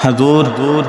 حضور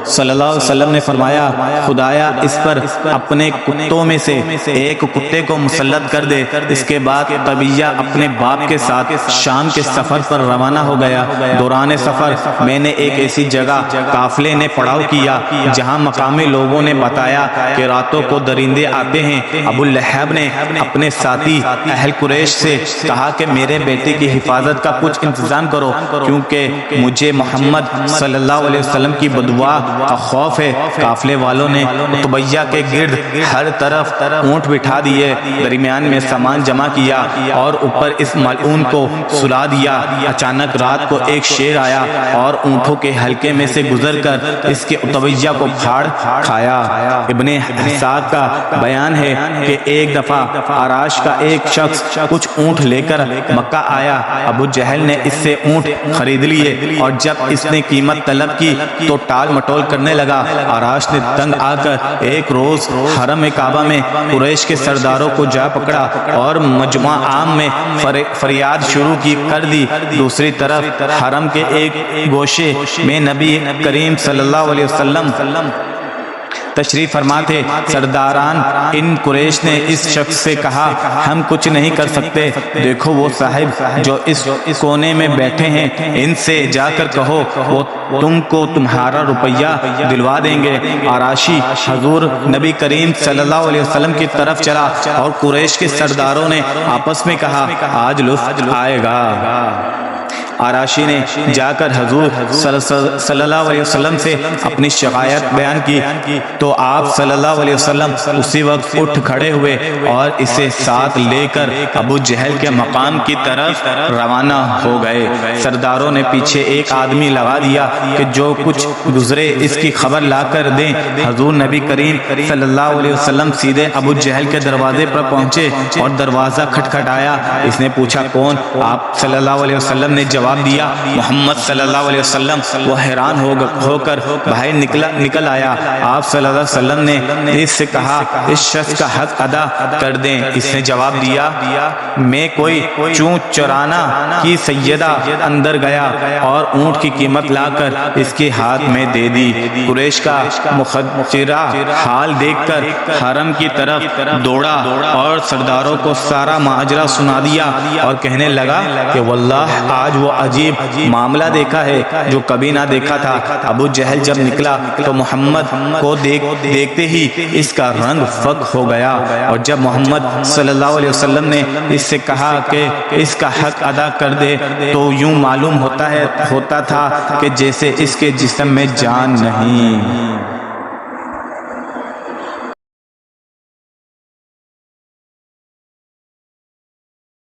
صلی اللہ علیہ وسلم نے فرمایا خدایا اس پر اپنے کتوں میں سے ایک کتے کو مسلط کر دے۔ اس کے بعد طبیعہ اپنے باپ کے ساتھ شام کے سفر پر روانہ ہو گیا۔ دوران سفر میں نے ایک ایسی جگہ قافلے نے پڑاؤ کیا جہاں مقامی لوگوں نے بتایا کہ راتوں کو درندے آتے ہیں۔ ابو لہب نے اپنے ساتھی اہل قریش سے کہا کہ میرے بیٹے کی حفاظت کا کچھ انتظام کرو، کیونکہ مجھے محمد صلی اللہ علیہ وسلم کی بددعا کا خوف ہے۔ قافلے والوں نے عتبیہ کے گرد ہر طرف اونٹ بٹھا دیے، درمیان میں سامان جمع کیا اور اوپر اس ملعون کو سلا دیا۔ اچانک رات کو ایک شیر آیا اور اونٹوں کے حلقے میں سے گزر کر اس کے عتبیہ کو پھاڑ کھایا۔ ابن اسحاق کا بیان ہے کہ ایک دفعہ عراش کا ایک شخص کچھ اونٹ لے کر مکہ آیا۔ ابو جہل نے اس سے اونٹ خرید لیے اور جب اس نے قیمت طلب کی تو ٹال مٹول کرنے لگا۔ عراش نے تنگ آ کر ایک روز حرم کعبہ میں قریش کے سرداروں کو جا پکڑا اور مجمع عام میں فریاد شروع کر دی۔ دوسری طرف حرم کے ایک گوشے میں نبی کریم صلی اللہ علیہ وسلم تشریف فرما تھے۔ سرداران ان قریش نے اس شخص سے کہا ہم کچھ نہیں کر سکتے، دیکھو وہ صاحب جو اس کونے میں بیٹھے ہیں، ان سے جا کر کہو وہ تم کو تمہارا روپیہ دلوا دیں گے۔ عراشی حضور نبی کریم صلی اللہ علیہ وسلم کی طرف چلا اور قریش کے سرداروں نے آپس میں کہا آج لطف آئے گا۔ عراشی نے جا کر حضور صلی اللہ علیہ وسلم سے اپنی شکایت بیان کی تو آپ صلی اللہ علیہ وسلم اسی وقت اٹھ کھڑے ہوئے اور اسے ساتھ لے کر ابو جہل کے مقام کی طرف روانہ ہو گئے۔ سرداروں نے پیچھے ایک آدمی لگا دیا کہ جو کچھ گزرے اس کی خبر لا کر دیں۔ حضور نبی کریم صلی اللہ علیہ وسلم سیدھے ابو جہل کے دروازے پر پہنچے اور دروازہ کھٹکھٹایا۔ اس نے پوچھا کون؟ آپ صلی اللہ علیہ وسلم نے جواب دیا محمد صلی اللہ علیہ وسلم۔ وہ حیران ہو کر باہر نکل آیا۔ آپ صلی اللہ علیہ وسلم نے اس سے کہا اس شخص کا حق ادا کر دیں۔ اس نے جواب دیا میں کوئی چونچ چرانا کی سیدہ اندر گیا اور اونٹ کی قیمت لا کر اس کے ہاتھ میں دے دی۔ قریش کا مختصرہ حال دیکھ کر حرم کی طرف دوڑا اور سرداروں کو سارا ماجرا سنا دیا اور کہنے لگا کہ واللہ آج وہ عجیب معاملہ دیکھا ہے جو کبھی نہ دیکھا تھا۔ ابو جہل جب نکلا تو محمد کو دیکھتے ہی اس کا رنگ فگ ہو گیا، اور جب محمد صلی اللہ علیہ وسلم نے اس سے کہا کہ اس کا حق ادا کر دے تو یوں معلوم ہوتا تھا کہ جیسے اس کے جسم میں جان نہیں۔